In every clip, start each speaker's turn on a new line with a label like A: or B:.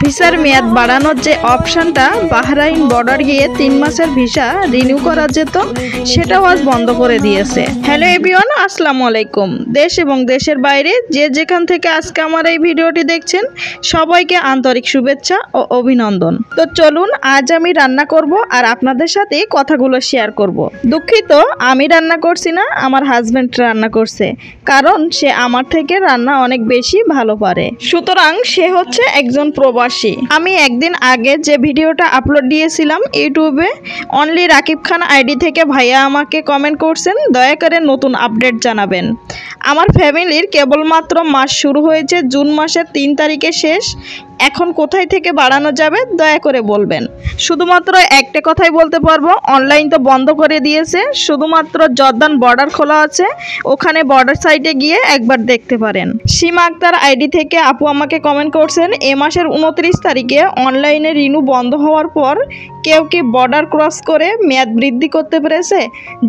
A: ভিসার মেয়াদ বাড়ানোর যে অপশনটা বাহরাইন বর্ডার গিয়ে 3 মাসের ভিসা রিনিউ করা যেত সেটাও আজ বন্ধ করে দিয়েছে। হ্যালো এভরিওয়ান, আসসালামু আলাইকুম। দেশ এবং দেশের বাইরে যে যেখান থেকে আজকে আমার এই ভিডিওটি দেখছেন সবাইকে আন্তরিক শুভেচ্ছা ও অভিনন্দন। তো চলুন আজ আমি রান্না করব আর আপনাদের সাথে কথাগুলো শেয়ার করব। দুঃখিত, আমি রান্না করছি না, আমার হাজবেন্ড রান্না করছে, কারণ সে আমার থেকে রান্না অনেক বেশি ভালো পারে। সুতরাং সে হচ্ছে একজন প্রবাসী। আমি একদিন আগে যে ভিডিওটা আপলোড দিয়েছিলাম ইউটিউবে অনলি রাকিব খান আইডি থেকে ভাইয়া আমাকে কমেন্ট করছেন দয়া করে নতুন আপডেট জানাবেন। আমার ফ্যামিলির কেবলমাত্র মাস শুরু হয়েছে, জুন মাসের 3 তারিখে শেষ। এখন কোথায় থেকে বাড়ানো যাবে দয়া করে বলবেন। শুধুমাত্র একটা কথাই বলতে পারবো, অনলাইন তো বন্ধ করে দিয়েছে, শুধুমাত্র জর্দান বর্ডার খোলা আছে, ওখানে বর্ডার সাইটে গিয়ে একবার দেখতে পারেন। সীমা আক্তার আইডি থেকে আপু আমাকে কমেন্ট করছেন এ মাসের 29 তারিখে অনলাইনে রিনিউ বন্ধ হওয়ার পর কেউ কি বর্ডার ক্রস করে মেয়াদ বৃদ্ধি করতে পেরেছে?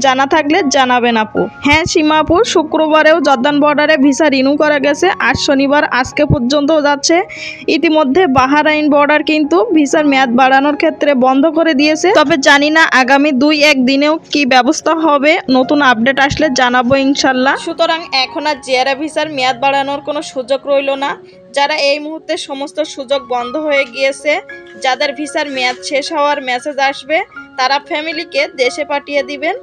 A: জানা থাকলে জানাবেন আপু। হ্যাঁ সীমা আপু, শুক্রবারেও জর্দান বর্ডারে ভিসা রিনিউ করা গেছে, আজ শনিবার আজকে পর্যন্ত যাচ্ছে। ইতিমধ্যে বাহরাইন বর্ডার কিন্তু ভিসার মেয়াদ বাড়ানোর ক্ষেত্রে বন্ধ করে দিয়েছে, তবে জানি না আগামী 2-1 দিনেও কি ব্যবস্থা হবে, নতুন আপডেট আসলে জানাবো ইনশাল্লাহ। সুতরাং এখন আর জিয়ারা ভিসার মেয়াদ বাড়ানোর কোনো সুযোগ রইল না। যারা এই মুহূর্তে সমস্ত সুযোগ বন্ধ হয়ে গিয়েছে, যাদের ভিসার মেয়াদ শেষ হওয়ার মেসেজ আসবে তারা ফ্যামিলিকে দেশে পাঠিয়ে দিবেন।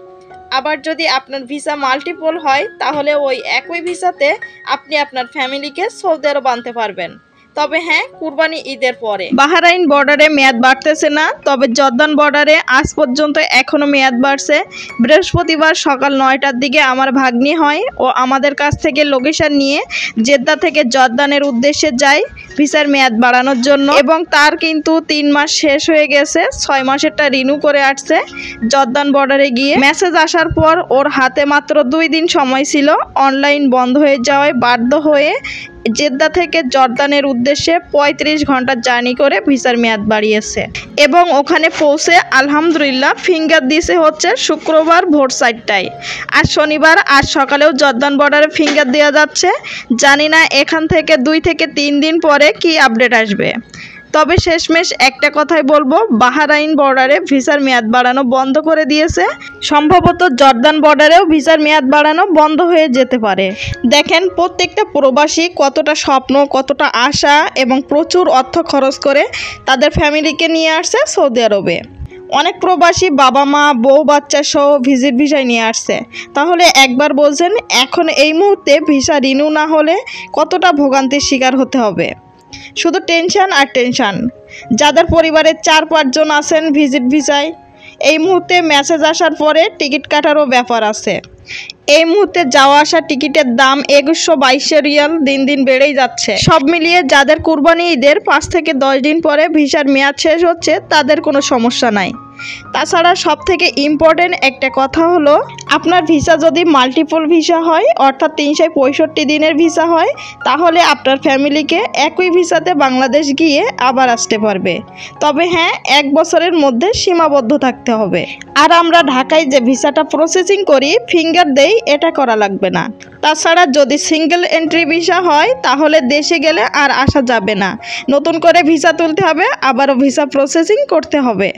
A: আবার যদি আপনার ভিসা মাল্টিপল হয় তাহলে ওই একই ভিসাতে আপনি আপনার ফ্যামিলিকে সৌদি আরব আনতে পারবেন, তবে হ্যাঁ কুরবানি ঈদের পরে। বাহরাইন বর্ডারে মেয়াদ বাড়তেছে না, তবে জর্দান বর্ডারে আজ পর্যন্ত এখনো মেয়াদ বাড়ছে। বৃহস্পতিবার সকাল 9টার দিকে আমার ভাগ্নি হয় ও আমাদের কাছ থেকে লোকেশন নিয়ে জেদ্দা থেকে জর্দানের উদ্দেশ্যে যায় ভিসার মেয়াদ বাড়ানোর জন্য, এবং তার কিন্তু 3 মাস শেষ হয়ে গেছে, 6 মাসেরটা রিনিউ করে আসছে। জর্দান বর্ডারে গিয়ে মেসেজ আসার পর ওর হাতে মাত্র 2 দিন সময় ছিল, অনলাইন বন্ধ হয়ে যাওয়ায় বাধ্য হয়ে জেদ্দা থেকে জর্দানের উদ্দেশ্যে 35 ঘন্টার জার্নি করে ভিসার মেয়াদ বাড়িয়েছে এবং ওখানে পৌঁছে আলহামদুলিল্লাহ ফিঙ্গার দিয়েছে হচ্ছে শুক্রবার ভোর 4টায়। আর শনিবার আজ সকালেও জর্দান বর্ডারে ফিঙ্গার দেওয়া যাচ্ছে। জানি না এখান থেকে 2 থেকে 3 দিন পরে কি আপডেট আসবে, তবে শেষমেশ একটা কথাই বলবো, বাহরাইন বর্ডারে ভিসার মেয়াদ বাড়ানো বন্ধ করে দিয়েছে। সম্ভবত জর্দান বর্ডারেও ভিসার মেয়াদ বাড়ানো বন্ধ হয়ে যেতে পারে। দেখেন প্রত্যেকটা প্রবাসী কতটা স্বপ্ন, কতটা আশা এবং প্রচুর অর্থ খরচ করে তাদের ফ্যামিলিকে নিয়ে আসছে সৌদি আরবে। অনেক প্রবাসী বাবা মা বউ বাচ্চা সহ ভিজিট ভিসায় নিয়ে আসছে। তাহলে একবার বলছেন এখন এই মুহূর্তে ভিসা রিনিউ না হলে কতটা ভোগান্তির শিকার হতে হবে। শুধু টেনশন আর টেনশন। যাদের পরিবারে 4-5 জন আছেন ভিজিট ভিসায়, এই মুহূর্তে মেসেজ আসার পরে টিকিট কাটারও ব্যাপার আছে। এই মুহূর্তে যাওয়া আসা টিকিটের দাম 2122 রিয়াল দিন দিন বেড়েই যাচ্ছে। সব মিলিয়ে যাদের কুরবানি ঈদের 5 থেকে 10 দিন পরে ভিসার মেয়াদ শেষ হচ্ছে তাদের কোনো সমস্যা নাই। তাছাড়া সব থেকে ইম্পর্টেন্ট একটা কথা হলো, আপনার ভিসা যদি মাল্টিপল ভিসা হয় অর্থাৎ 365 দিনের ভিসা হয় তাহলে আপনার ফ্যামিলিকে একই ভিসাতে বাংলাদেশ গিয়ে আবার আসতে পারবে, তবে হ্যাঁ 1 বছরের মধ্যে সীমাবদ্ধ থাকতে হবে। আর আমরা ঢাকায় যে ভিসাটা প্রসেসিং করি ফিঙ্গার দেই, এটা করা লাগবে না। তাছাড়া যদি সিঙ্গেল এন্ট্রি ভিসা হয় তাহলে দেশে গেলে আর আসা যাবে না, নতুন করে ভিসা তুলতে হবে, আবারও ভিসা প্রসেসিং করতে হবে।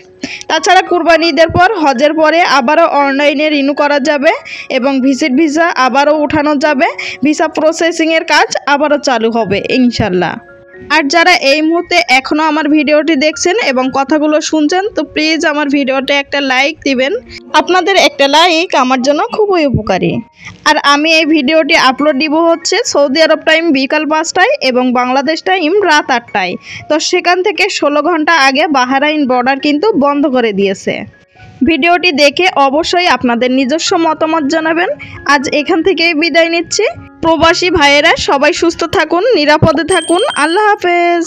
A: তাছাড়া কুরবানি ঈদের পর হজের পরে আবারও অনলাইনে রিনিউ করা যাবে এবং ভিজিট ভিসা আবারও উঠানো যাবে, ভিসা প্রসেসিংয়ের কাজ আবারও চালু হবে ইনশাল্লাহ। আর যারা এই মুহূর্তে এখনও আমার ভিডিওটি দেখছেন এবং কথাগুলো শুনছেন, তো প্লিজ আমার ভিডিওতে একটা লাইক দিবেন। আপনাদের একটা লাইক আমার জন্য খুবই উপকারী। আর আমি এই ভিডিওটি আপলোড দিব হচ্ছে সৌদি আরব টাইম বিকাল 5টায় এবং বাংলাদেশ টাইম রাত 8টায়। তো সেখান থেকে 16 ঘন্টা আগে বাহরাইন বর্ডার কিন্তু বন্ধ করে দিয়েছে। ভিডিওটি দেখে অবশ্যই আপনাদের নিজস্ব মতামত জানাবেন। আজ এখান থেকেই বিদায় নিচ্ছি। প্রবাসী ভাইয়েরা সবাই সুস্থ থাকুন, নিরাপদে থাকুন। আল্লাহ হাফেজ।